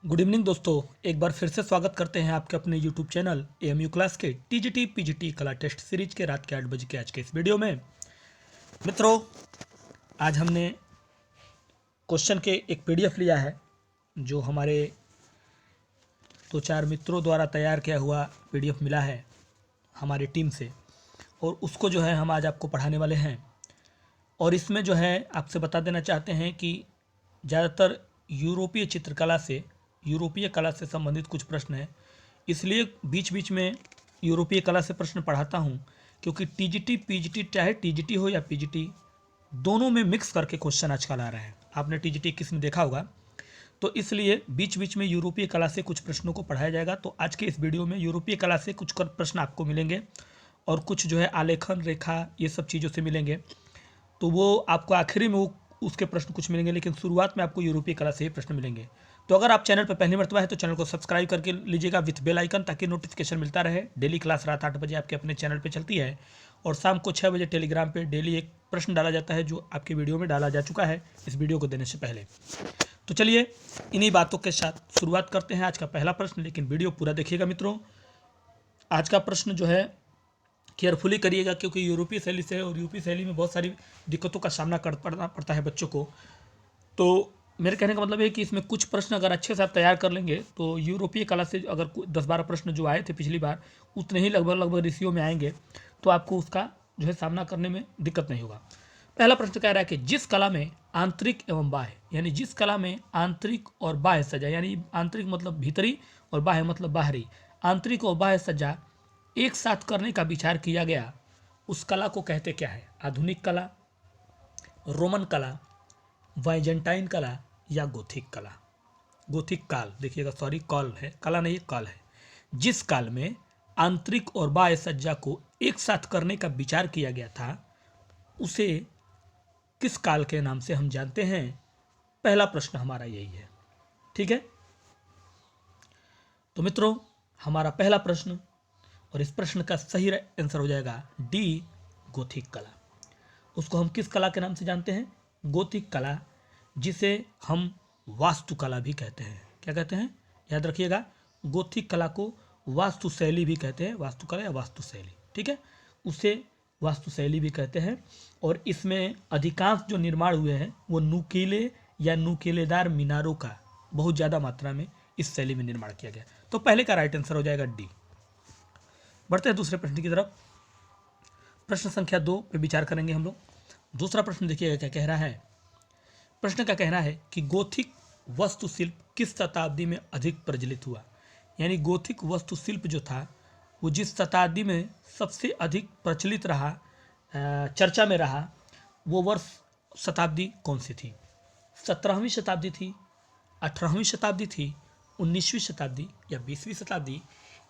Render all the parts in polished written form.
Good evening दोस्तों, एक बार फिर से स्वागत करते हैं आपके अपने यूट्यूब चैनल एएमयू क्लास के टीजीटी पीजीटी कला टेस्ट सीरीज के रात के 8 बजे के आज के इस वीडियो में। मित्रों, आज हमने क्वेश्चन के एक पीडीएफ लिया है जो हमारे दो चार मित्रों द्वारा तैयार किया हुआ पीडीएफ मिला है हमारी टीम से, और उसको जो है हम आज आपको पढ़ाने वाले हैं। और इसमें जो है आपसे बता देना चाहते हैं कि ज़्यादातर यूरोपीय कला से संबंधित कुछ प्रश्न हैं, इसलिए बीच बीच में यूरोपीय कला से प्रश्न पढ़ाता हूं, क्योंकि टीजीटी पीजीटी, चाहे टीजीटी हो या पीजीटी, दोनों में मिक्स करके क्वेश्चन आजकल आ रहे हैं। आपने टीजीटी किस में देखा होगा, तो इसलिए बीच बीच में यूरोपीय कला से कुछ प्रश्नों को पढ़ाया जाएगा। तो आज के इस वीडियो में यूरोपीय कला से कुछ प्रश्न आपको मिलेंगे और कुछ जो है आलेखन, रेखा, ये सब चीज़ों से मिलेंगे। तो वो आपको आखिरी में उसके प्रश्न कुछ मिलेंगे, लेकिन शुरुआत में आपको यूरोपीय कला से ही प्रश्न मिलेंगे। तो अगर आप चैनल पर पहली मर्तबा है तो चैनल को सब्सक्राइब करके लीजिएगा विथ बेल आइकन, ताकि नोटिफिकेशन मिलता रहे। डेली क्लास रात 8 बजे आपके अपने चैनल पे चलती है, और शाम को 6 बजे टेलीग्राम पे डेली एक प्रश्न डाला जाता है जो आपके वीडियो में डाला जा चुका है इस वीडियो को देने से पहले। तो चलिए इन्हीं बातों के साथ शुरुआत करते हैं आज का पहला प्रश्न, लेकिन वीडियो पूरा देखिएगा मित्रों। आज का प्रश्न जो है केयरफुली करिएगा, क्योंकि यूरोपीय शैली से और यूपी शैली में बहुत सारी दिक्कतों का सामना करना पड़ता है बच्चों को। तो मेरे कहने का मतलब है कि इसमें कुछ प्रश्न अगर अच्छे से आप तैयार कर लेंगे तो यूरोपीय कला से अगर 10-12 प्रश्न जो आए थे पिछली बार, उतने ही लगभग रेशियो में आएंगे, तो आपको उसका जो है सामना करने में दिक्कत नहीं होगा। पहला प्रश्न कह रहा है कि जिस कला में आंतरिक एवं बाह्य, यानी जिस कला में आंतरिक और बाह्य सज्जा, यानी आंतरिक मतलब भीतरी और बाह्य मतलब बाहरी, आंतरिक और बाह्य सज्जा एक साथ करने का विचार किया गया, उस कला को कहते क्या है? आधुनिक कला, रोमन कला, वाइजेंटाइन कला या गोथिक कला? गोथिक काल, देखिएगा, सॉरी, कॉल है, कला नहीं, काल है। जिस काल में आंतरिक और बाह्य सज्जा को एक साथ करने का विचार किया गया था, उसे किस काल के नाम से हम जानते हैं? पहला प्रश्न हमारा यही है। ठीक है, तो मित्रों, हमारा पहला प्रश्न, और इस प्रश्न का सही आंसर हो जाएगा डी, गोथिक कला। उसको हम किस कला के नाम से जानते हैं? गोथिक कला, जिसे हम वास्तुकला भी कहते हैं। क्या कहते हैं? याद रखिएगा, गोथिक कला को वास्तुशैली भी कहते हैं, वास्तुकला या वास्तुशैली। ठीक है, उसे वास्तुशैली भी कहते हैं। और इसमें अधिकांश जो निर्माण हुए हैं वो नुकीले या नुकीलेदार मीनारों का बहुत ज़्यादा मात्रा में इस शैली में निर्माण किया गया। तो पहले का राइट आंसर हो जाएगा डी। बढ़ते हैं दूसरे प्रश्न की तरफ। प्रश्न संख्या 2 पे विचार करेंगे हम लोग। दूसरा प्रश्न देखिएगा क्या कह रहा है। प्रश्न का कहना है कि गोथिक वास्तुशिल्प किस शताब्दी में अधिक प्रचलित हुआ? यानी गोथिक वास्तुशिल्प जो था वो जिस शताब्दी में सबसे अधिक प्रचलित रहा, चर्चा में रहा, वो वर्ष शताब्दी कौन सी थी? 17वीं शताब्दी थी, 18वीं शताब्दी थी, 19वीं शताब्दी या 20वीं शताब्दी?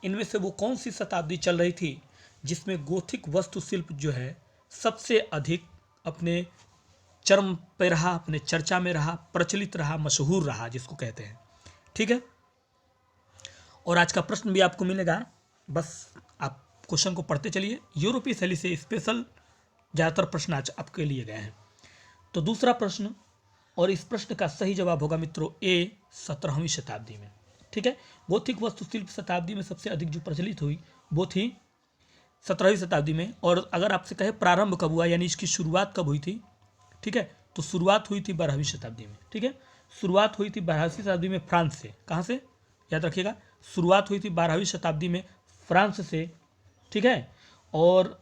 इनमें से वो कौन सी शताब्दी चल रही थी जिसमें गोथिक वास्तुशिल्प जो है सबसे अधिक अपने चरम पे रहा, अपने चर्चा में रहा, प्रचलित रहा, मशहूर रहा, जिसको कहते हैं? ठीक है, और आज का प्रश्न भी आपको मिलेगा, बस आप क्वेश्चन को पढ़ते चलिए। यूरोपीय शैली से स्पेशल ज़्यादातर प्रश्न आज आपके लिए गए हैं। तो दूसरा प्रश्न, और इस प्रश्न का सही जवाब होगा मित्रों ए, 17वीं शताब्दी में। ठीक है, गोथिक वास्तुशिल्प शताब्दी में सबसे अधिक जो प्रचलित हुई वो थी 17वीं शताब्दी में। और अगर आपसे कहे प्रारंभ कब हुआ, यानी इसकी शुरुआत कब हुई थी, ठीक है, तो शुरुआत हुई थी 12वीं शताब्दी में। ठीक है, शुरुआत हुई थी 12वीं शताब्दी में फ्रांस से। कहाँ से? याद रखिएगा, शुरुआत हुई थी 12वीं शताब्दी में फ्रांस से। ठीक है, और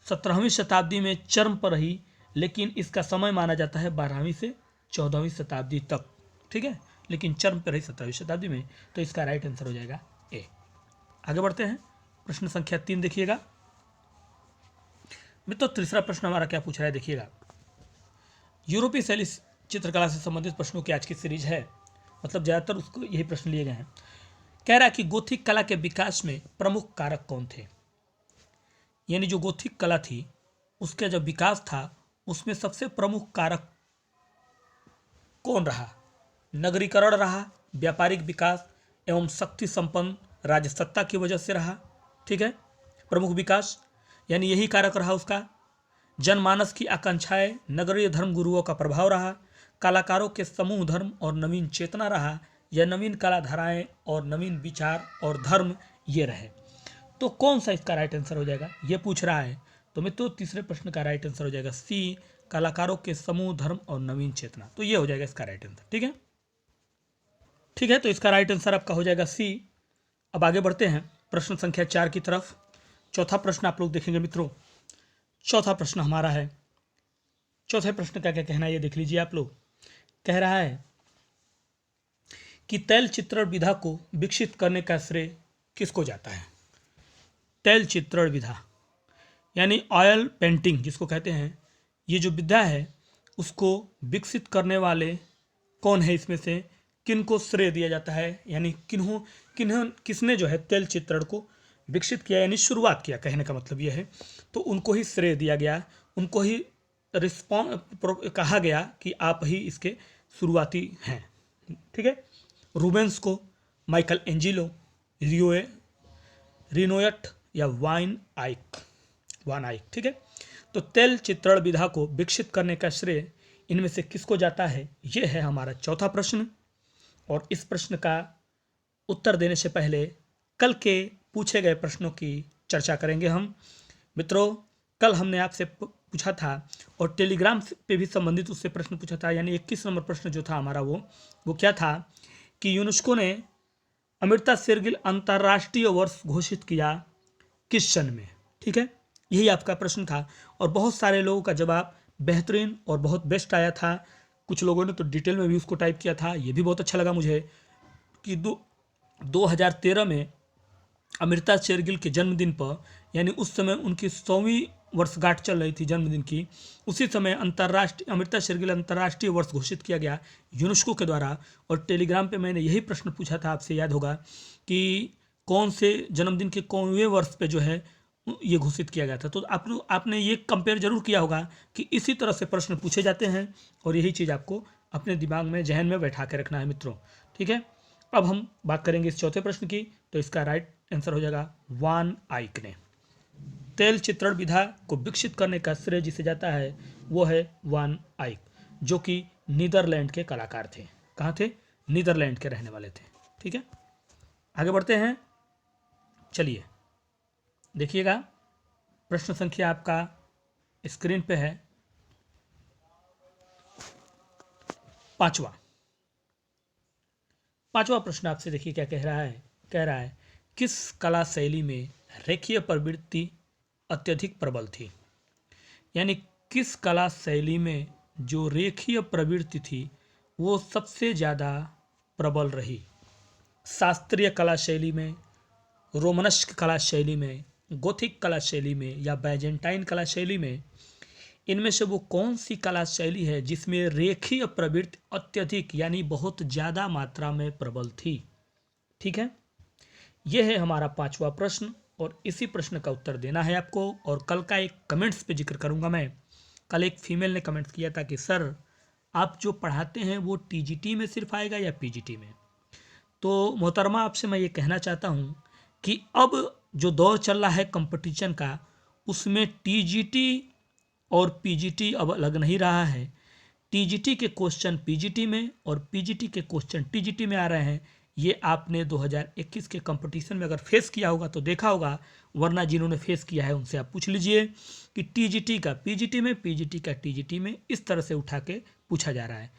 17वीं शताब्दी में चरम पर रही, लेकिन इसका समय माना जाता है 12वीं से 14वीं शताब्दी तक। ठीक है, लेकिन चरम पर रही 17वीं शताब्दी में। तो इसका राइट आंसर हो जाएगा ए। आगे बढ़ते हैं, प्रश्न संख्या 3 देखिएगा मित्रों। तीसरा प्रश्न हमारा क्या पूछ रहा है, देखिएगा। यूरोपीय शैली चित्रकला से संबंधित प्रश्नों की आज की सीरीज है, मतलब ज़्यादातर उसको यही प्रश्न लिए गए हैं। कह रहा है कि गोथिक कला के विकास में प्रमुख कारक कौन थे? यानी जो गोथिक कला थी उसका जब विकास था उसमें सबसे प्रमुख कारक कौन रहा? नगरीकरण रहा, व्यापारिक विकास एवं शक्ति संपन्न राजसत्ता की वजह से रहा। ठीक है, प्रमुख विकास यानी यही कारक रहा उसका। जनमानस की आकांक्षाएं, नगरीय धर्म गुरुओं का प्रभाव रहा, कलाकारों के समूह धर्म और नवीन चेतना रहा, या नवीन कला धाराएं और नवीन विचार और धर्म ये रहे। तो कौन सा इसका राइट आंसर हो जाएगा, ये पूछ रहा है। तो मित्रों तीसरे प्रश्न का राइट आंसर हो जाएगा सी, कलाकारों के समूह, धर्म और नवीन चेतना। तो ये हो जाएगा इसका राइट आंसर। ठीक है, ठीक है, तो इसका राइट आंसर आपका हो जाएगा सी। अब आगे बढ़ते हैं प्रश्न संख्या 4 की तरफ। चौथा प्रश्न आप लोग देखेंगे मित्रों। चौथा प्रश्न हमारा है, चौथे प्रश्न का क्या कहना है ये देख लीजिए आप लोग। कह रहा है कि तैल चित्रण विधा को विकसित करने का श्रेय किसको जाता है। तैल चित्रण विधा यानी ऑयल पेंटिंग जिसको कहते हैं, ये जो विधा है उसको विकसित करने वाले कौन है, इसमें से किनको श्रेय दिया जाता है, यानी किसने जो है तेल चित्रण को विकसित किया यानी शुरुआत किया, कहने का मतलब यह है। तो उनको ही श्रेय दिया गया, उनको ही कहा गया कि आप ही इसके शुरुआती हैं। ठीक है, रूबेंस को, माइकल एंजिलो, रिनोयट या वान आइक। ठीक है, तो तेल चित्रण विधा को विकसित करने का श्रेय इनमें से किसको जाता है, यह है हमारा चौथा प्रश्न। और इस प्रश्न का उत्तर देने से पहले कल के पूछे गए प्रश्नों की चर्चा करेंगे हम। मित्रों कल हमने आपसे पूछा था और टेलीग्राम पे भी संबंधित उससे प्रश्न पूछा था, यानी 21 नंबर प्रश्न जो था हमारा वो क्या था कि यूनेस्को ने अमृता शेरगिल अंतर्राष्ट्रीय वर्ष घोषित किया किस सन में। ठीक है, यही आपका प्रश्न था और बहुत सारे लोगों का जवाब बेहतरीन और बहुत बेस्ट आया था। कुछ लोगों ने तो डिटेल में भी उसको टाइप किया था, ये भी बहुत अच्छा लगा मुझे कि 2013 में अमृता शेरगिल के जन्मदिन पर, यानी उस समय उनकी 100वीं वर्षगांठ चल रही थी जन्मदिन की, उसी समय अमृता शेरगिल अंतर्राष्ट्रीय वर्ष घोषित किया गया यूनेस्को के द्वारा। और टेलीग्राम पे मैंने यही प्रश्न पूछा था, आपसे याद होगा कि कौन से जन्मदिन के कौनवें वर्ष पे जो है ये घोषित किया गया था। तो आपने ये कंपेयर जरूर किया होगा कि इसी तरह से प्रश्न पूछे जाते हैं और यही चीज़ आपको अपने दिमाग में, जहन में बैठा के रखना है मित्रों। ठीक है, अब हम बात करेंगे इस चौथे प्रश्न की। तो इसका राइट आंसर हो जाएगा वान आइक ने। तेल चित्रण विधा को विकसित करने का श्रेय जिसे जाता है वो है वान आइक, जो कि नीदरलैंड के कलाकार थे। कहाँ थे, नीदरलैंड के रहने वाले थे। ठीक है, आगे बढ़ते हैं। चलिए देखिएगा, प्रश्न संख्या आपका स्क्रीन पे है, पांचवा प्रश्न आपसे देखिए क्या कह रहा है किस कला शैली में रेखीय प्रवृत्ति अत्यधिक प्रबल थी। यानी किस कला शैली में जो रेखीय प्रवृत्ति थी वो सबसे ज़्यादा प्रबल रही। शास्त्रीय कला शैली में, रोमनस्क कला शैली में, गोथिक कला शैली में या बैजेंटाइन कला शैली में, इनमें से वो कौन सी कला शैली है जिसमें रेखीय प्रवृत्ति अत्यधिक यानी बहुत ज़्यादा मात्रा में प्रबल थी। ठीक है, यह है हमारा पांचवा प्रश्न और इसी प्रश्न का उत्तर देना है आपको। और कल का एक कमेंट्स पे जिक्र करूंगा मैं। कल एक फीमेल ने कमेंट्स किया था कि सर आप जो पढ़ाते हैं वो टीजीटी में सिर्फ आएगा या पीजीटी में। तो मोहतरमा आपसे मैं ये कहना चाहता हूँ कि अब जो दौर चल रहा है कंपटीशन का, उसमें टीजीटी और पीजीटी अब लग नहीं रहा है। टीजीटी के क्वेश्चन पीजीटी में और पीजीटी के क्वेश्चन टीजीटी में आ रहे हैं। ये आपने 2021 के कंपटीशन में अगर फेस किया होगा तो देखा होगा, वरना जिन्होंने फेस किया है उनसे आप पूछ लीजिए कि टीजीटी का पीजीटी में, पीजीटी का टीजीटी में, इस तरह से उठा के पूछा जा रहा है।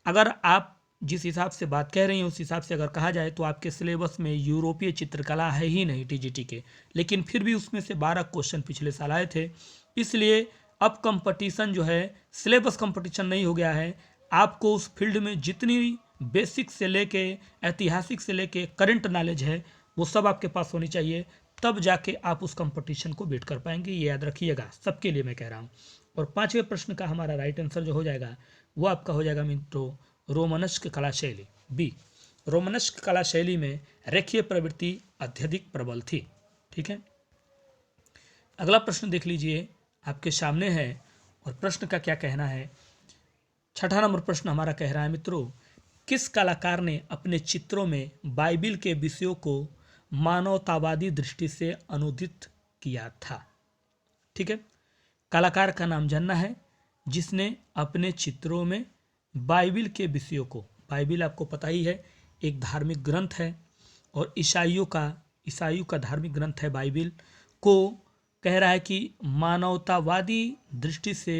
अगर आप जिस हिसाब से बात कह रही हैं उस हिसाब से अगर कहा जाए तो आपके सिलेबस में यूरोपीय चित्रकला है ही नहीं टीजीटी के, लेकिन फिर भी उसमें से 12 क्वेश्चन पिछले साल आए थे। इसलिए अब कंपटीशन जो है सिलेबस कंपटीशन नहीं हो गया है। आपको उस फील्ड में जितनी बेसिक से लेके ऐतिहासिक से लेके करंट नॉलेज है वो सब आपके पास होनी चाहिए, तब जाके आप उस कंपटीशन को बीट कर पाएंगे। ये याद रखिएगा, सबके लिए मैं कह रहा हूँ। और पांचवें प्रश्न का हमारा राइट आंसर जो हो जाएगा वो आपका हो जाएगा मित्रों रोमनस्क कला शैली, बी। रोमनस्क कला शैली में रेखीय प्रवृत्ति अत्यधिक प्रबल थी। ठीक है, अगला प्रश्न देख लीजिए, आपके सामने है और प्रश्न का क्या कहना है। छठा नंबर प्रश्न हमारा कह रहा है मित्रों, किस कलाकार ने अपने चित्रों में बाइबिल के विषयों को मानवतावादी दृष्टि से अनुदित किया था। ठीक है, कलाकार का नाम जानना है जिसने अपने चित्रों में बाइबिल के विषयों को, बाइबिल आपको पता ही है एक धार्मिक ग्रंथ है और ईसाइयों का धार्मिक ग्रंथ है बाइबिल को कह रहा है कि मानवतावादी दृष्टि से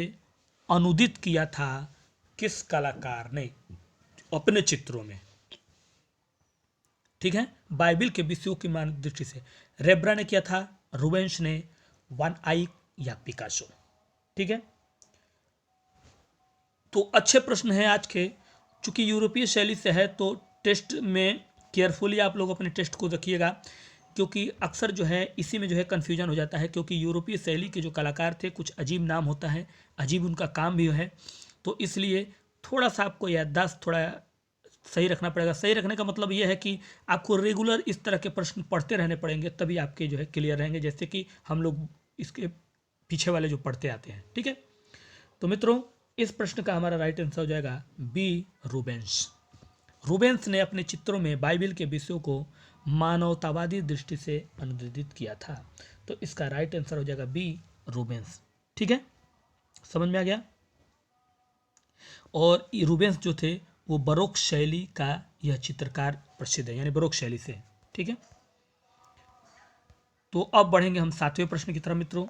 अनुदित किया था किस कलाकार ने अपने चित्रों में। ठीक है, बाइबिल के विषयों की मानव दृष्टि से रेब्रा ने किया था, रूबेंस ने, वन आइक या पिकासो। ठीक है, तो अच्छे प्रश्न हैं आज के। चूंकि यूरोपीय शैली से है तो टेस्ट में केयरफुली आप लोग अपने टेस्ट को देखिएगा, क्योंकि अक्सर जो है इसी में जो है कन्फ्यूजन हो जाता है, क्योंकि यूरोपीय शैली के जो कलाकार थे कुछ अजीब नाम होता है, अजीब उनका काम भी है, तो इसलिए थोड़ा सा आपको याददाश्त थोड़ा सही रखना पड़ेगा। सही रखने का मतलब ये है कि आपको रेगुलर इस तरह के प्रश्न पढ़ते रहने पड़ेंगे, तभी आपके जो है क्लियर रहेंगे, जैसे कि हम लोग इसके पीछे वाले जो पढ़ते आते हैं। ठीक है, तो मित्रों इस प्रश्न का हमारा राइट आंसर हो जाएगा बी, रूबेंस। रूबेंस ने अपने चित्रों में बाइबिल के विषयों को मानवतावादी दृष्टि से अनुदित किया था, तो इसका राइट आंसर हो जाएगा बी, रूबेंस। ठीक है, समझ में आ गया। और रूबेंस जो थे वो बरोक शैली का यह चित्रकार प्रसिद्ध है, यानी बरोक शैली से। ठीक है, तो अब बढ़ेंगे हम 7वें प्रश्न की तरफ मित्रों।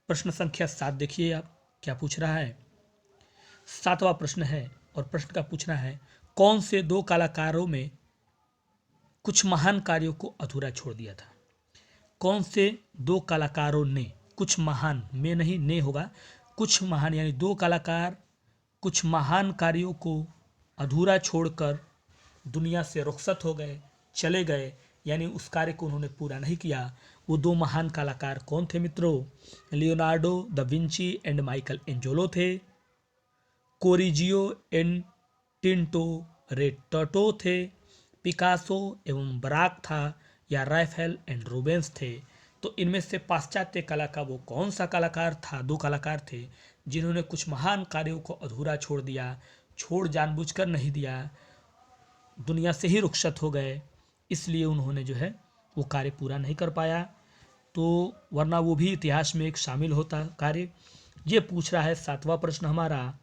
प्रश्न संख्या 7 देखिए आप क्या पूछ रहा है। 7वां प्रश्न है और प्रश्न का पूछना है, कौन से दो कलाकारों में कुछ महान कार्यों को अधूरा छोड़ दिया था। कौन से दो कलाकारों ने, कुछ महान में नहीं, ने होगा, कुछ महान, यानी दो कलाकार कुछ महान कार्यों को अधूरा छोड़कर दुनिया से रुखसत हो गए, चले गए, यानी उस कार्य को उन्होंने पूरा नहीं किया। वो दो महान कलाकार कौन थे मित्रों? Leonardo da Vinci and Michael Angelo थे, कोरिजियो एंड टिंटो रेटटो थे, पिकासो एवं बराक था, या राफेल एंड रूबेंस थे। तो इनमें से पाश्चात्य कला का वो कौन सा कलाकार था? दो कलाकार थे जिन्होंने कुछ महान कार्यों को अधूरा छोड़ दिया, छोड़ जानबूझकर नहीं दिया, दुनिया से ही रुखसत हो गए, इसलिए उन्होंने जो है वो कार्य पूरा नहीं कर पाया। तो वरना वो भी इतिहास में एक शामिल होता कार्य। ये पूछ रहा है 7वां प्रश्न हमारा,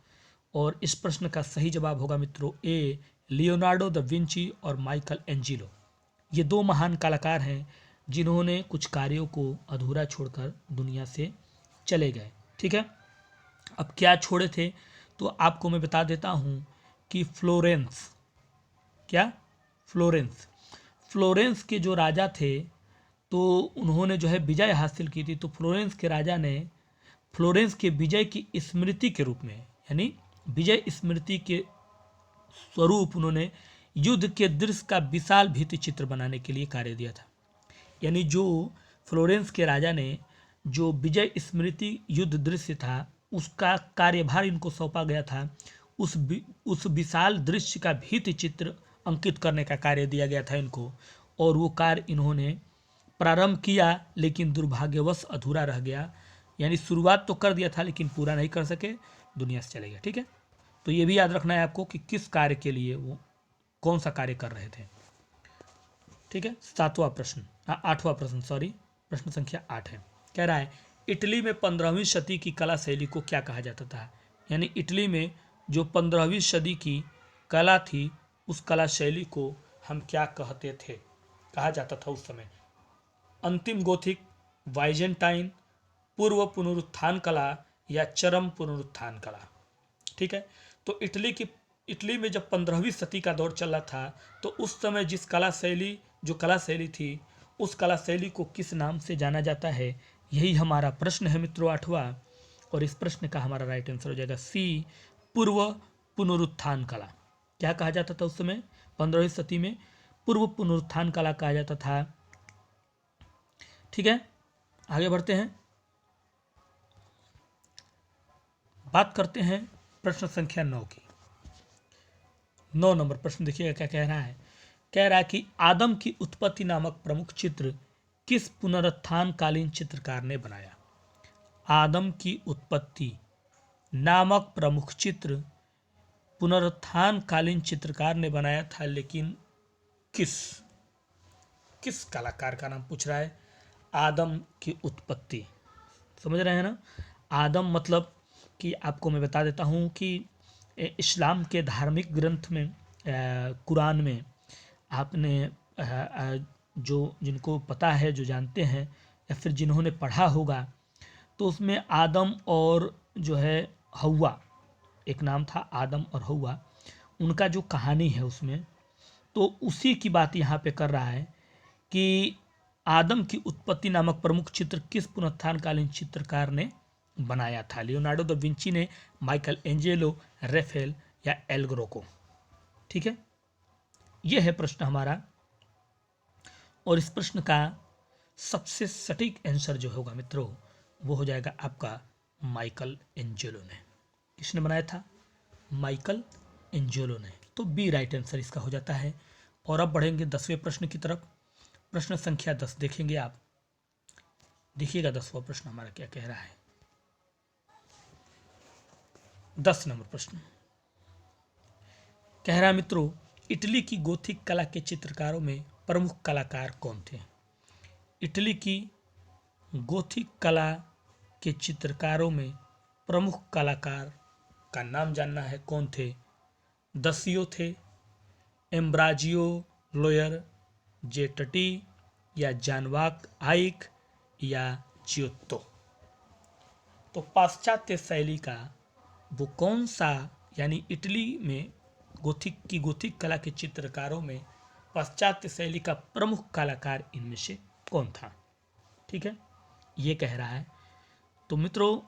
और इस प्रश्न का सही जवाब होगा मित्रों ए, लियोनार्डो द विंची और माइकल एंजेलो। ये दो महान कलाकार हैं जिन्होंने कुछ कार्यों को अधूरा छोड़कर दुनिया से चले गए। ठीक है, अब क्या छोड़े थे तो आपको मैं बता देता हूँ कि फ्लोरेंस, क्या फ्लोरेंस के जो राजा थे तो उन्होंने जो है विजय हासिल की थी। तो फ्लोरेंस के राजा ने फ्लोरेंस के विजय की स्मृति के रूप में, यानी विजय स्मृति के स्वरूप उन्होंने युद्ध के दृश्य का विशाल भित्ति चित्र बनाने के लिए कार्य दिया था। यानी जो फ्लोरेंस के राजा ने जो विजय स्मृति युद्ध दृश्य था उसका कार्यभार इनको सौंपा गया था, उस विशाल दृश्य का भित्ति चित्र अंकित करने का कार्य दिया गया था इनको, और वो कार्य इन्होंने प्रारंभ किया लेकिन दुर्भाग्यवश अधूरा रह गया। यानी शुरुआत तो कर दिया था लेकिन पूरा नहीं कर सके, दुनिया से चले गए। ठीक है, तो ये भी याद रखना है आपको कि किस कार्य के लिए वो कौन सा कार्य कर रहे थे। ठीक है, 8वां प्रश्न, सॉरी, प्रश्न संख्या 8 है। कह रहा है इटली में 15वीं सदी की कला शैली को क्या कहा जाता था। यानी इटली में जो 15वीं सदी की कला थी उस कला शैली को हम क्या कहते थे, कहा जाता था उस समय? अंतिम गोथिक, वाइजेंटाइन, पूर्व पुनरुत्थान कला या चरम पुनरुत्थान कला। ठीक है, तो इटली में जब 15वीं सदी का दौर चल रहा था तो उस समय जिस कला शैली थी उस कला शैली को किस नाम से जाना जाता है, यही हमारा प्रश्न है मित्रों 8वां, और इस प्रश्न का हमारा राइट आंसर हो जाएगा सी, पूर्व पुनरुत्थान कला। क्या कहा जाता था उस समय? 15वीं सदी में पूर्व पुनरुत्थान कला कहा जाता था। ठीक है, आगे बढ़ते हैं, बात करते हैं प्रश्न संख्या 9 की। 9 नंबर प्रश्न देखिएगा क्या कह रहा है। कह रहा है कि आदम की उत्पत्ति नामक प्रमुख चित्र किस पुनरुत्थान कालीन चित्रकार ने बनाया। आदम की उत्पत्ति नामक प्रमुख चित्र पुनरुत्थान कालीन चित्रकार ने बनाया था, लेकिन किस कलाकार का नाम पूछ रहा है? आदम की उत्पत्ति, समझ रहे हैं ना? आदम मतलब कि आपको मैं बता देता हूँ कि इस्लाम के धार्मिक ग्रंथ में कुरान में आपने जो जिनको पता है, जो जानते हैं या फिर जिन्होंने पढ़ा होगा, तो उसमें आदम और जो है हव्वा, एक नाम था आदम और हव्वा, उनका जो कहानी है उसमें, तो उसी की बात यहाँ पे कर रहा है कि आदम की उत्पत्ति नामक प्रमुख चित्र किस पुनरुत्थानकालीन चित्रकार ने बनाया था? लियोनार्डो दा विंची ने, माइकल एंजेलो, रेफेल या एल ग्रोको? ठीक है, यह है प्रश्न हमारा, और इस प्रश्न का सबसे सटीक आंसर जो होगा मित्रों, वो हो जाएगा आपका माइकल एंजेलो ने। किसने बनाया था? माइकल एंजेलो ने। तो बी राइट आंसर इसका हो जाता है। और अब बढ़ेंगे 10वें प्रश्न की तरफ। प्रश्न संख्या 10 देखेंगे आप। देखिएगा 10वां प्रश्न हमारा क्या कह रहा है। 10 नंबर प्रश्न कह रहा है मित्रों, इटली की गोथिक कला के चित्रकारों में प्रमुख कलाकार कौन थे? इटली की गोथिक कला के चित्रकारों में प्रमुख कलाकार का नाम जानना है, कौन थे? दसियो थे, एम्ब्राजियो लोयर, जेटटी या जानवाक आइक या जियोत्तो? तो पाश्चात्य शैली का वो कौन सा, यानी इटली में गोथिक कला के चित्रकारों में पाश्चात्य शैली का प्रमुख कलाकार इनमें से कौन था? ठीक है, ये कह रहा है। तो मित्रों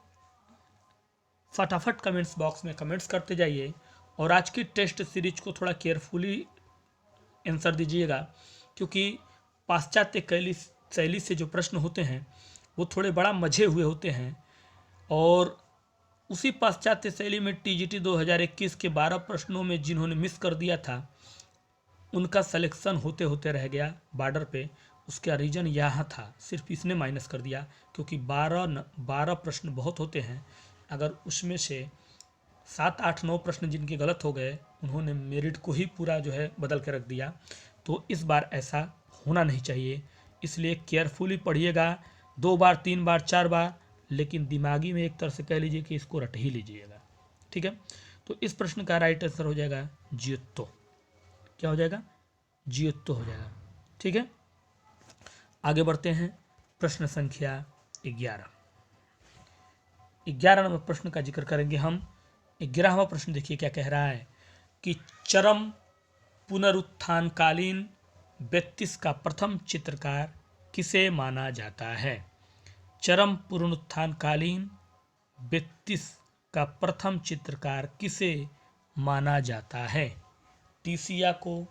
फटाफट कमेंट्स बॉक्स में कमेंट्स करते जाइए और आज की टेस्ट सीरीज को थोड़ा केयरफुली आंसर दीजिएगा, क्योंकि पाश्चात्य शैली से जो प्रश्न होते हैं वो थोड़े बड़ा मझे हुए होते हैं, और उसी पाश्चात्य शैली में टीजीटी 2021 के 12 प्रश्नों में जिन्होंने मिस कर दिया था उनका सिलेक्शन होते होते रह गया बॉर्डर पे। उसका रीज़न यहाँ था, सिर्फ इसने माइनस कर दिया, क्योंकि 12 प्रश्न बहुत होते हैं। अगर उसमें से 7, 8, 9 प्रश्न जिनके गलत हो गए, उन्होंने मेरिट को ही पूरा जो है बदल के रख दिया। तो इस बार ऐसा होना नहीं चाहिए, इसलिए केयरफुली पढ़िएगा, 2 बार 3 बार 4 बार, लेकिन दिमागी में एक तरह से कह लीजिए कि इसको रट ही लीजिएगा। ठीक है, तो इस प्रश्न का राइट आंसर हो जाएगा जियोत्तो। क्या हो जाएगा? जियोत्तो हो जाएगा। ठीक है, आगे बढ़ते हैं। प्रश्न संख्या 11 नंबर प्रश्न का जिक्र करेंगे हम। 11वां प्रश्न देखिए क्या कह रहा है कि चरम पुनरुत्थानकालीन व्यक्तित्व का प्रथम चित्रकार किसे माना जाता है? चरम पुनरुत्थानकालीन व्यक्तित्व का प्रथम चित्रकार किसे माना जाता है? टीसिया को,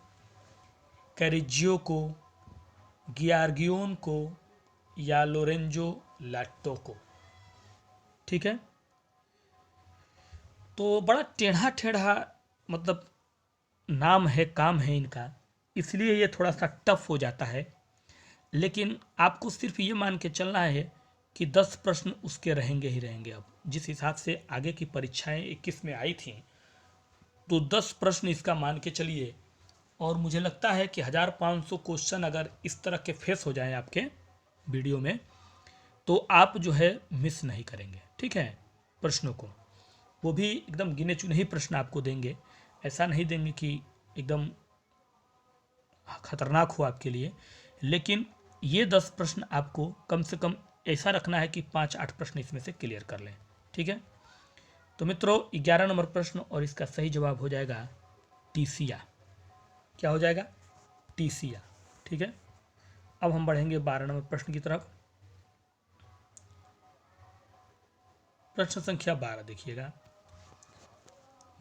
कैरिजियो को, गियार्गियोन को या लोरेंजो लाट्टो को? ठीक है, तो बड़ा टेढ़ा टेढ़ा मतलब नाम है, काम है इनका, इसलिए ये थोड़ा सा टफ हो जाता है। लेकिन आपको सिर्फ ये मान के चलना है कि 10 प्रश्न उसके रहेंगे ही रहेंगे। अब जिस हिसाब से आगे की परीक्षाएं 21 में आई थी, तो 10 प्रश्न इसका मान के चलिए, और मुझे लगता है कि 1500 क्वेश्चन अगर इस तरह के फेस हो जाएं आपके वीडियो में, तो आप जो है मिस नहीं करेंगे। ठीक है, प्रश्नों को वो भी एकदम गिने चुने ही प्रश्न आपको देंगे, ऐसा नहीं देंगे कि एकदम खतरनाक हो आपके लिए। लेकिन ये 10 प्रश्न आपको कम से कम ऐसा रखना है कि 5-8 प्रश्न इसमें से क्लियर कर लें। ठीक है, तो मित्रों 11 नंबर प्रश्न, और इसका सही जवाब हो जाएगा टीसिया। क्या हो जाएगा? टीसिया। ठीक है, अब हम बढ़ेंगे 12 नंबर प्रश्न की तरफ। प्रश्न संख्या 12 देखिएगा।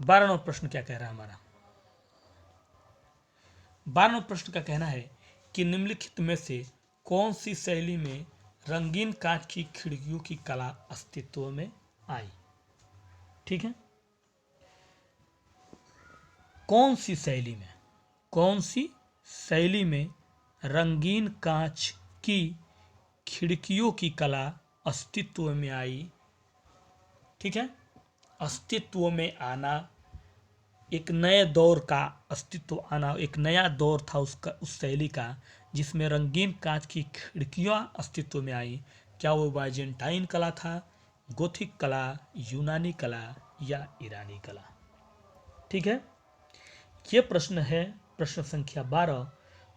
12 नंबर प्रश्न क्या कह रहा है हमारा? 12 नंबर प्रश्न का कहना है कि निम्नलिखित में से कौन सी शैली में रंगीन कांच की खिड़कियों की कला अस्तित्व में आई? ठीक है, कौन सी शैली में रंगीन कांच की खिड़कियों की कला अस्तित्व में आई? ठीक है, अस्तित्व में आना, एक नए दौर का अस्तित्व आना, एक नया दौर था उसका, उस शैली का, जिसमें रंगीन कांच की खिड़कियां अस्तित्व में आई। क्या वो बाइजेंटाइन कला था, गोथिक कला, यूनानी कला या ईरानी कला? ठीक है, ये प्रश्न है प्रश्न संख्या 12,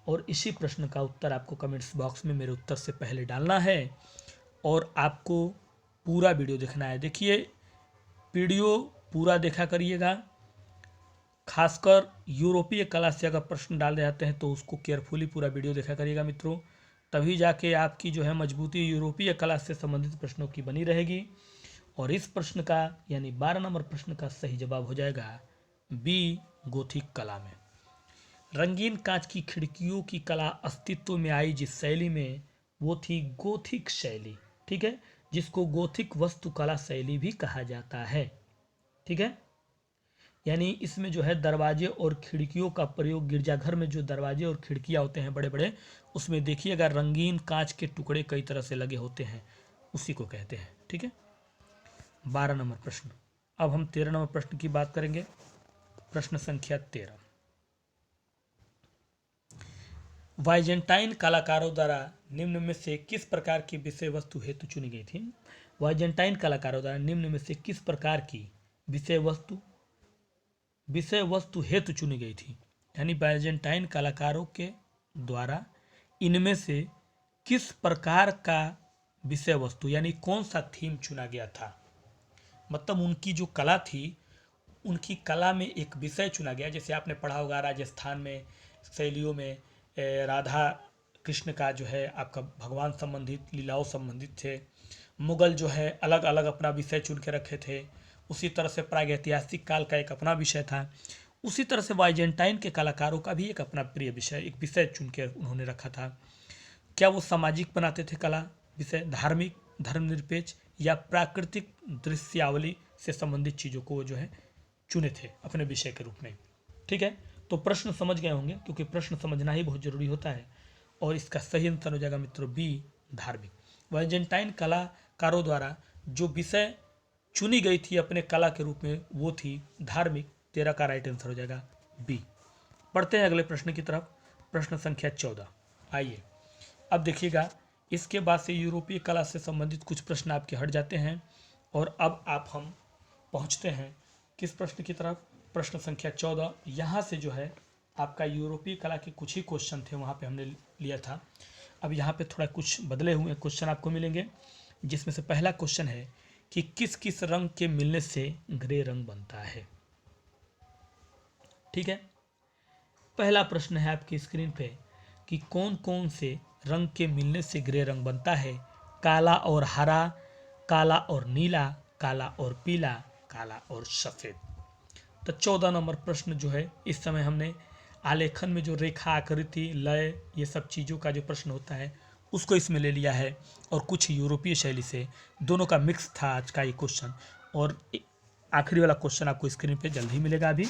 और इसी प्रश्न का उत्तर आपको कमेंट्स बॉक्स में मेरे उत्तर से पहले डालना है और आपको पूरा वीडियो देखना है। देखिए वीडियो पूरा देखा करिएगा, खासकर यूरोपीय कला से अगर प्रश्न डाले जाते हैं तो उसको केयरफुली पूरा वीडियो देखा करिएगा मित्रों, तभी जाके आपकी जो है मजबूती यूरोपीय कला से संबंधित प्रश्नों की बनी रहेगी। और इस प्रश्न का यानी 12 नंबर प्रश्न का सही जवाब हो जाएगा बी, गोथिक कला में। रंगीन कांच की खिड़कियों की कला अस्तित्व में आई जिस शैली में, वो थी गोथिक शैली। ठीक है, जिसको गोथिक वास्तुकला शैली भी कहा जाता है। ठीक है, यानी इसमें जो है दरवाजे और खिड़कियों का प्रयोग, गिरजाघर में जो दरवाजे और खिड़कियां होते हैं बड़े बड़े, उसमें देखिएगा रंगीन कांच के टुकड़े कई तरह से लगे होते हैं, उसी को कहते हैं। ठीक है, 12 नंबर प्रश्न। अब हम 13 नंबर प्रश्न की बात करेंगे। प्रश्न संख्या 13, वाइजेंटाइन कलाकारों द्वारा निम्न में से किस प्रकार की विषय वस्तु हेतु चुनी गई थी? वाइजेंटाइन कलाकारों द्वारा निम्न में से किस प्रकार की विषय वस्तु हेतु चुनी गई थी? यानी बाइजेंटाइन कलाकारों के द्वारा इनमें से किस प्रकार का विषय वस्तु यानी कौन सा थीम चुना गया था? मतलब उनकी जो कला थी, उनकी कला में एक विषय चुना गया। जैसे आपने पढ़ा होगा राजस्थान में शैलियों में राधा कृष्ण का जो है आपका भगवान संबंधित लीलाओं संबंधित थे। मुगल जो है अलग अलग अपना विषय चुन के रखे थे। उसी तरह से प्रागैतिहासिक काल का एक अपना विषय था। उसी तरह से बाइजेंटाइन के कलाकारों का भी एक अपना प्रिय विषय, एक विषय चुन के उन्होंने रखा था। क्या वो सामाजिक बनाते थे कला विषय, धार्मिक, धर्मनिरपेक्ष या प्राकृतिक दृश्यावली से संबंधित चीज़ों को वो जो है चुने थे अपने विषय के रूप में। ठीक है, तो प्रश्न समझ गए होंगे, क्योंकि प्रश्न समझना ही बहुत जरूरी होता है। और इसका सही आंसर हो जाएगा मित्रों बी, धार्मिक। बाइजेंटाइन कलाकारों द्वारा जो विषय चुनी गई थी अपने कला के रूप में वो थी धार्मिक। 13 का राइट आंसर हो जाएगा बी। पढ़ते हैं अगले प्रश्न की तरफ। प्रश्न संख्या 14। आइए अब देखिएगा, इसके बाद से यूरोपीय कला से संबंधित कुछ प्रश्न आपके हट जाते हैं और अब हम पहुंचते हैं किस प्रश्न की तरफ? प्रश्न संख्या 14। यहाँ से जो है आपका यूरोपीय कला के कुछ ही क्वेश्चन थे, वहाँ पे हमने लिया था। अब यहाँ पे थोड़ा कुछ बदले हुए क्वेश्चन आपको मिलेंगे, जिसमें से पहला क्वेश्चन है कि किस किस रंग के मिलने से ग्रे रंग बनता है? ठीक है, पहला प्रश्न है आपकी स्क्रीन पे कि कौन कौन से रंग के मिलने से ग्रे रंग बनता है? काला और हरा, काला और नीला, काला और पीला, काला और सफ़ेद। तो 14 नंबर प्रश्न जो है, इस समय हमने आलेखन में जो रेखा, आकृति, लय, ये सब चीज़ों का जो प्रश्न होता है उसको इसमें ले लिया है और कुछ यूरोपीय शैली से, दोनों का मिक्स था आज का ये क्वेश्चन। और आखिरी वाला क्वेश्चन आपको स्क्रीन पे जल्द ही मिलेगा अभी।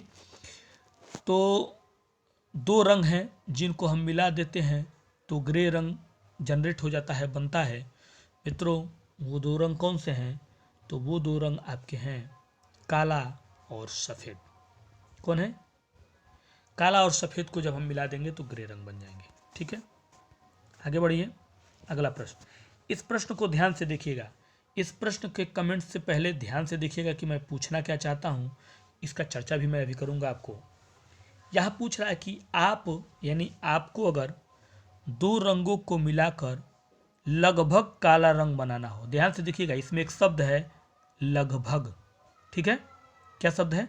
तो 2 रंग हैं जिनको हम मिला देते हैं तो ग्रे रंग जनरेट हो जाता है, बनता है। मित्रों वो 2 रंग कौन से हैं? तो वो 2 रंग आपके हैं काला और सफ़ेद। कौन है? काला और सफ़ेद को जब हम मिला देंगे तो ग्रे रंग बन जाएंगे। ठीक है, आगे बढ़िए। अगला प्रश्न, इस प्रश्न को ध्यान से देखिएगा। इस प्रश्न के कमेंट से पहले ध्यान से देखिएगा कि मैं पूछना क्या चाहता हूँ। इसका चर्चा भी मैं अभी करूँगा आपको। यहाँ पूछ रहा है कि आप यानी आपको अगर 2 रंगों को मिलाकर लगभग काला रंग बनाना हो। ध्यान से देखिएगा, इसमें एक शब्द है लगभग। ठीक है, क्या शब्द है?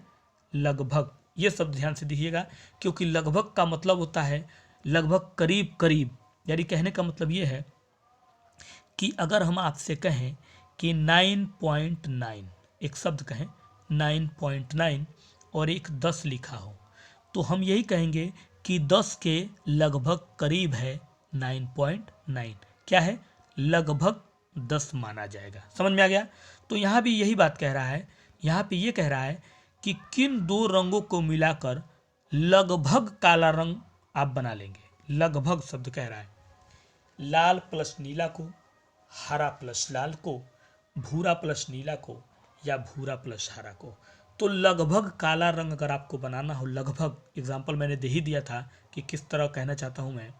लगभग। ये शब्द ध्यान से देखिएगा, क्योंकि लगभग का मतलब होता है लगभग, करीब करीब। यानी कहने का मतलब ये है कि अगर हम आपसे कहें कि 9.9, एक शब्द कहें 9.9 और एक 10 लिखा हो, तो हम यही कहेंगे कि 10 के लगभग करीब है 9.9। क्या है? लगभग 10 माना जाएगा। समझ में आ गया? तो यहाँ भी यही बात कह रहा है। यहाँ पे ये कह रहा है कि किन 2 रंगों को मिलाकर लगभग काला रंग आप बना लेंगे। लगभग शब्द कह रहा है लाल प्लस नीला को, हरा प्लस लाल को, भूरा प्लस नीला को, या भूरा प्लस हरा को। तो लगभग काला रंग अगर आपको बनाना हो, लगभग एग्जाम्पल मैंने दे ही दिया था कि किस तरह कहना चाहता हूँ मैं,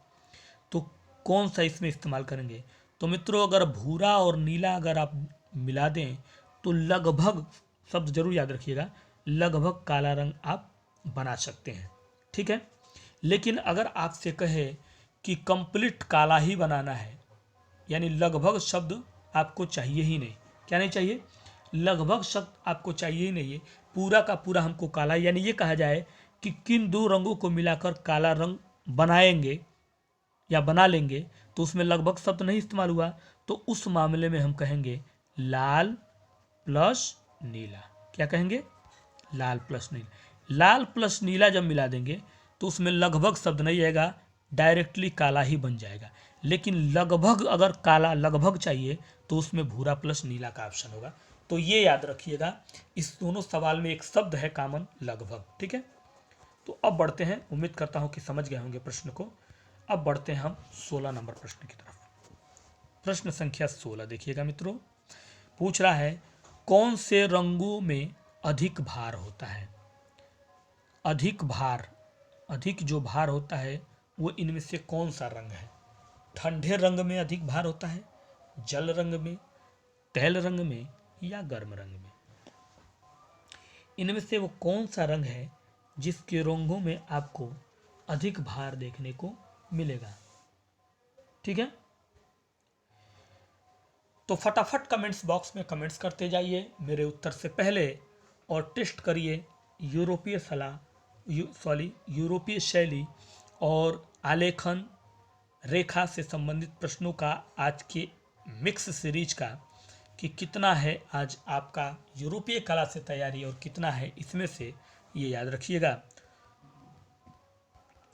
तो कौन सा इसमें इस्तेमाल करेंगे। तो मित्रों अगर भूरा और नीला अगर आप मिला दें तो लगभग शब्द जरूर याद रखिएगा, लगभग काला रंग आप बना सकते हैं। ठीक है, लेकिन अगर आपसे कहे कि कंप्लीट काला ही बनाना है, यानी लगभग शब्द आपको चाहिए ही नहीं। क्या नहीं चाहिए? लगभग शब्द आपको चाहिए ही नहीं है, पूरा का पूरा हमको काला, यानी ये कहा जाए कि किन दो रंगों को मिलाकर काला रंग बनाएंगे या बना लेंगे, तो उसमें लगभग शब्द नहीं इस्तेमाल हुआ, तो उस मामले में हम कहेंगे लाल प्लस नीला। क्या कहेंगे? लाल प्लस नीला। लाल प्लस नीला जब मिला देंगे तो उसमें लगभग शब्द नहीं आएगा, डायरेक्टली काला ही बन जाएगा। लेकिन लगभग अगर काला लगभग चाहिए तो उसमें भूरा प्लस नीला का ऑप्शन होगा। तो ये याद रखिएगा, इस दोनों सवाल में एक शब्द है कॉमन, लगभग। ठीक है, तो अब बढ़ते हैं, उम्मीद करता हूं कि समझ गए होंगे प्रश्न को। अब बढ़ते हैं हम 16 नंबर प्रश्न की तरफ। प्रश्न संख्या 16 देखिएगा मित्रों, पूछ रहा है कौन से रंगों में अधिक भार होता है? अधिक भार, अधिक जो भार होता है वो इनमें से कौन सा रंग है? ठंडे रंग में अधिक भार होता है, जल रंग में, तेल रंग में, या गर्म रंग में? इनमें से वो कौन सा रंग है जिसके रंगों में आपको अधिक भार देखने को मिलेगा? ठीक है, तो फटाफट कमेंट्स बॉक्स में कमेंट्स करते जाइए मेरे उत्तर से पहले, और टेस्ट करिए यूरोपीय यूरोपीय शैली और आलेखन रेखा से संबंधित प्रश्नों का आज के मिक्स सीरीज का, कि कितना है आज आपका यूरोपीय कला से तैयारी और कितना है इसमें से, ये याद रखिएगा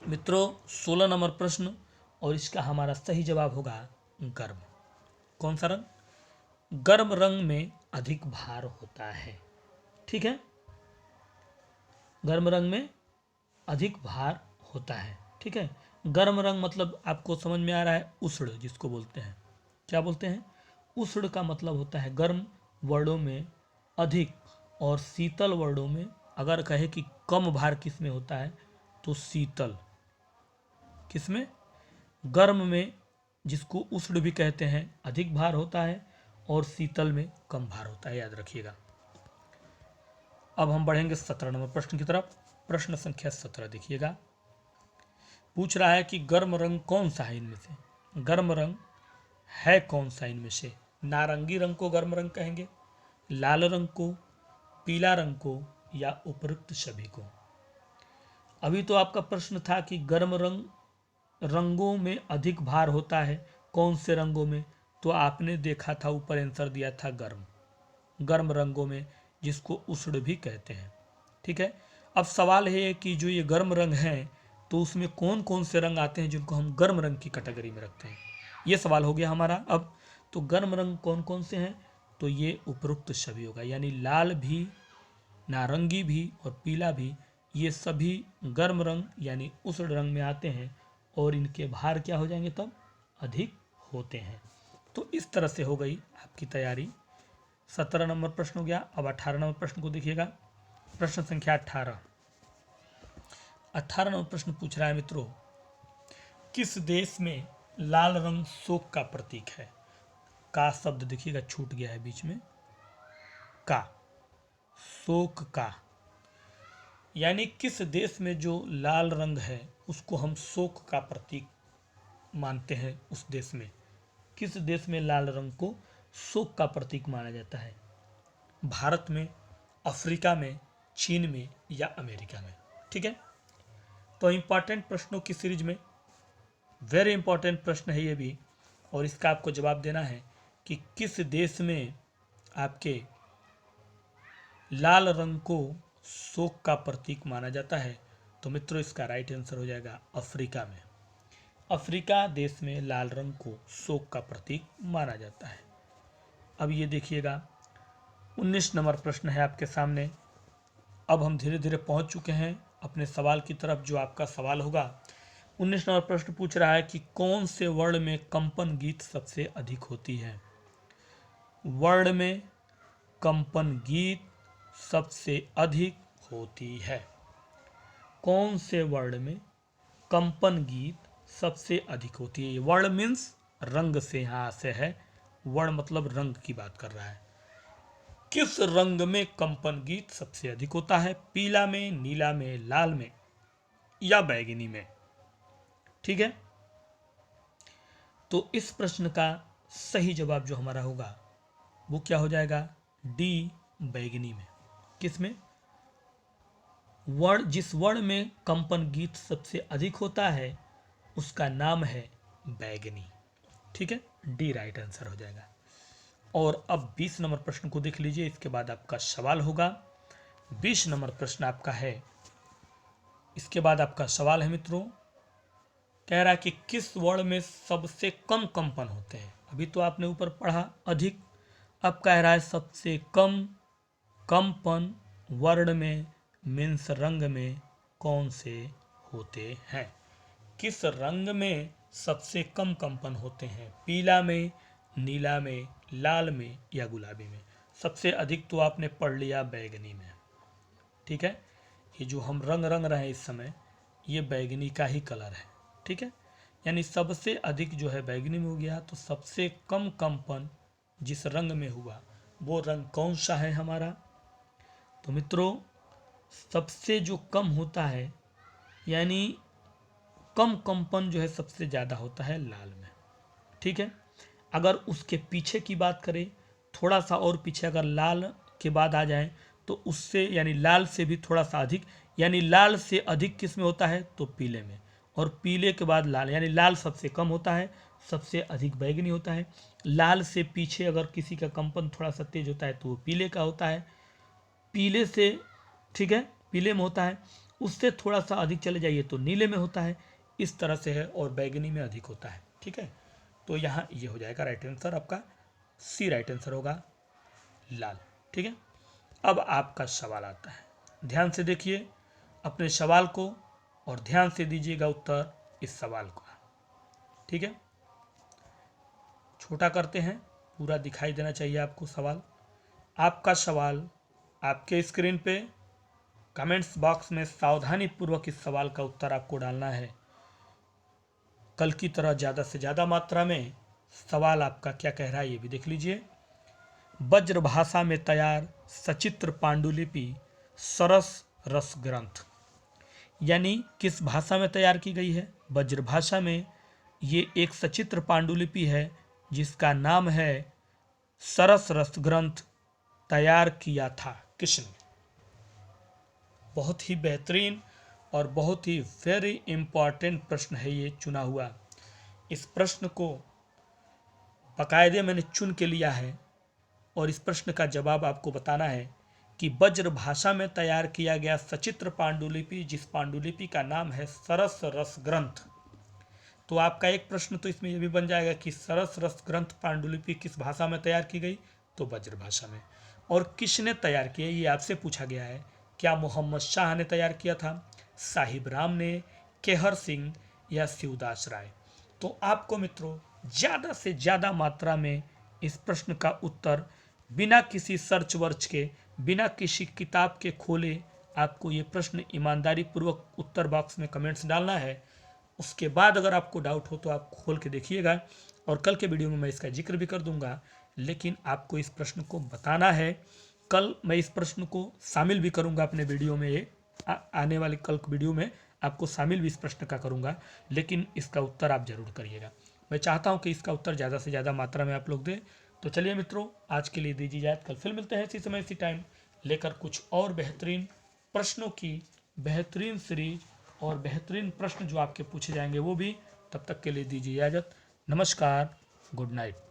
मित्रों। 16 नंबर प्रश्न, और इसका हमारा सही जवाब होगा गर्म। कौन सा रंग? गर्म रंग में अधिक भार होता है। ठीक है, गर्म रंग में अधिक भार होता है। ठीक है, गर्म रंग मतलब आपको समझ में आ रहा है, उष्ण जिसको बोलते हैं। क्या बोलते हैं? उष्ण का मतलब होता है गर्म वर्णों में अधिक, और शीतल वर्णों में अगर कहे कि कम भार किस में होता है तो शीतल। किस में? गर्म में, जिसको उष्ण भी कहते हैं, अधिक भार होता है, और शीतल में कम भार होता है, याद रखिएगा। अब हम बढ़ेंगे 17 नंबर प्रश्न की तरफ। प्रश्न संख्या 17 देखिएगा, पूछ रहा है कि गर्म रंग कौन सा है इनमें से? गर्म रंग है कौन सा इनमें से? नारंगी रंग को गर्म रंग कहेंगे, लाल रंग को, पीला रंग को, या उपरोक्त सभी को? अभी तो आपका प्रश्न था कि गर्म रंगों में अधिक भार होता है, कौन से रंगों में? तो आपने देखा था, ऊपर आंसर दिया था गर्म, गर्म रंगों में, जिसको उष्ण भी कहते हैं। ठीक है, अब सवाल है कि जो ये गर्म रंग हैं तो उसमें कौन कौन से रंग आते हैं जिनको हम गर्म रंग की कैटेगरी में रखते हैं, ये सवाल हो गया हमारा। अब तो गर्म रंग कौन कौन से हैं? तो ये उपरोक्त सभी होगा, यानी लाल भी, नारंगी भी और पीला भी, ये सभी गर्म रंग यानी उष्ण रंग में आते हैं, और इनके भार क्या हो जाएंगे तब? अधिक होते हैं। तो इस तरह से हो गई आपकी तैयारी। 17 नंबर प्रश्न हो गया। अब 18 नंबर प्रश्न को देखिएगा, प्रश्न संख्या 18। 18 नंबर प्रश्न पूछ रहा है मित्रों, किस देश में लाल रंग शोक का प्रतीक है? का शब्द देखिएगा छूट गया है बीच में, का, शोक का, यानी किस देश में जो लाल रंग है उसको हम शोक का प्रतीक मानते हैं? उस देश में, किस देश में लाल रंग को शोक का प्रतीक माना जाता है? भारत में, अफ्रीका में, चीन में, या अमेरिका में? ठीक है, तो इंपॉर्टेंट प्रश्नों की सीरीज में वेरी इंपॉर्टेंट प्रश्न है ये भी, और इसका आपको जवाब देना है कि किस देश में आपके लाल रंग को शोक का प्रतीक माना जाता है? तो मित्रों इसका राइट आंसर हो जाएगा अफ्रीका में। अफ्रीका देश में लाल रंग को शोक का प्रतीक माना जाता है। अब ये देखिएगा 19 नंबर प्रश्न है आपके सामने। अब हम धीरे धीरे पहुंच चुके हैं अपने सवाल की तरफ, जो आपका सवाल होगा। 19 नंबर प्रश्न पूछ रहा है कि कौन से वर्ण में कंपन गीत सबसे अधिक होती है? वर्ण में कंपन गीत सबसे अधिक होती है। कौन से वर्ण में कंपन गीत सबसे अधिक होती है? वर्ण मीन्स रंग से यहाँ से है, वर्ण मतलब रंग की बात कर रहा है। किस रंग में कंपन गीत सबसे अधिक होता है? पीला में, नीला में, लाल में, या बैगनी में? ठीक है, तो इस प्रश्न का सही जवाब जो हमारा होगा वो क्या हो जाएगा, डी, बैगनी में। किसमें? वर्ण, जिस वर्ण में कंपन गीत सबसे अधिक होता है उसका नाम है बैगनी। ठीक है, डी राइट आंसर हो जाएगा। और अब 20 नंबर प्रश्न को देख लीजिए, इसके बाद आपका सवाल होगा। 20 नंबर प्रश्न आपका है, इसके बाद आपका सवाल है मित्रों, कह रहा है कि किस वर्ण में सबसे कम कंपन होते हैं। अभी तो आपने ऊपर पढ़ा अधिक, अब कह रहा है सबसे कम कंपन वर्ण में मीन्स रंग में कौन से होते हैं। किस रंग में सबसे कम कंपन होते हैं, पीला में, नीला में, लाल में या गुलाबी में। सबसे अधिक तो आपने पढ़ लिया बैगनी में। ठीक है, ये जो हम रंग रहे हैं इस समय, ये बैगनी का ही कलर है। ठीक है, यानी सबसे अधिक जो है बैगनी में हो गया। तो सबसे कम कंपन जिस रंग में हुआ वो रंग कौन सा है हमारा। तो मित्रों, सबसे जो कम होता है, यानी कम कंपन जो है सबसे ज़्यादा होता है लाल में। ठीक है, अगर उसके पीछे की बात करें, थोड़ा सा और पीछे अगर लाल के बाद आ जाए तो उससे, यानी लाल से भी थोड़ा सा अधिक, यानी लाल से अधिक किस में होता है, तो पीले में। और पीले के बाद लाल, यानी लाल सबसे कम होता है, सबसे अधिक बैगनी होता है। लाल से पीछे अगर किसी का कंपन थोड़ा सा तेज होता है तो वो पीले का होता है। पीले से, ठीक है, पीले में होता है। उससे थोड़ा सा अधिक चले जाइए तो नीले में होता है। इस तरह से है, और बैगनी में अधिक होता है। ठीक है, तो यहाँ ये हो जाएगा राइट आंसर आपका, सी राइट आंसर होगा, लाल। ठीक है, अब आपका सवाल आता है, ध्यान से देखिए अपने सवाल को और ध्यान से दीजिएगा उत्तर इस सवाल का। ठीक है, छोटा करते हैं, पूरा दिखाई देना चाहिए आपको सवाल। आपका सवाल आपके स्क्रीन पे कमेंट्स बॉक्स में सावधानी पूर्वक इस सवाल का उत्तर आपको डालना है। कल की तरह ज़्यादा से ज़्यादा मात्रा में सवाल आपका क्या कह रहा है ये भी देख लीजिए। वज्र भाषा में तैयार सचित्र पांडुलिपि सरस रस ग्रंथ, यानी किस भाषा में तैयार की गई है, वज्र भाषा में। ये एक सचित्र पांडुलिपि है जिसका नाम है सरस रस ग्रंथ, तैयार किया था किसने। बहुत ही बेहतरीन और बहुत ही वेरी इंपॉर्टेंट प्रश्न है ये चुना हुआ। इस प्रश्न को बाकायदे मैंने चुन के लिया है और इस प्रश्न का जवाब आपको बताना है कि वज्र भाषा में तैयार किया गया सचित्र पांडुलिपि, जिस पांडुलिपि का नाम है सरस रस ग्रंथ। तो आपका एक प्रश्न तो इसमें यह भी बन जाएगा कि सरस रस ग्रंथ पांडुलिपि किस भाषा में तैयार की गई, तो वज्र भाषा में। और किसने तैयार किया, ये आपसे पूछा गया है। क्या मोहम्मद शाह ने तैयार किया था, साहिब राम ने, केहर सिंह या शिवदास राय। तो आपको मित्रों ज़्यादा से ज़्यादा मात्रा में इस प्रश्न का उत्तर बिना किसी सर्च वर्च के, बिना किसी किताब के खोले आपको ये प्रश्न ईमानदारी पूर्वक उत्तर बॉक्स में कमेंट्स डालना है। उसके बाद अगर आपको डाउट हो तो आप खोल के देखिएगा, और कल के वीडियो में मैं इसका जिक्र भी कर दूंगा। लेकिन आपको इस प्रश्न को बताना है। कल मैं इस प्रश्न को शामिल भी करूंगा अपने वीडियो में, ये आने वाले कल वीडियो में आपको शामिल भी इस प्रश्न का करूंगा, लेकिन इसका उत्तर आप जरूर करिएगा। मैं चाहता हूं कि इसका उत्तर ज़्यादा से ज़्यादा मात्रा में आप लोग दें। तो चलिए मित्रों, आज के लिए दीजिए इजाज़त। कल फिर मिलते हैं इसी समय इसी टाइम, लेकर कुछ और बेहतरीन प्रश्नों की बेहतरीन सीरीज और बेहतरीन प्रश्न जो आपके पूछे जाएंगे वो भी। तब तक के लिए दीजिए इजाज़त। नमस्कार, गुड नाइट।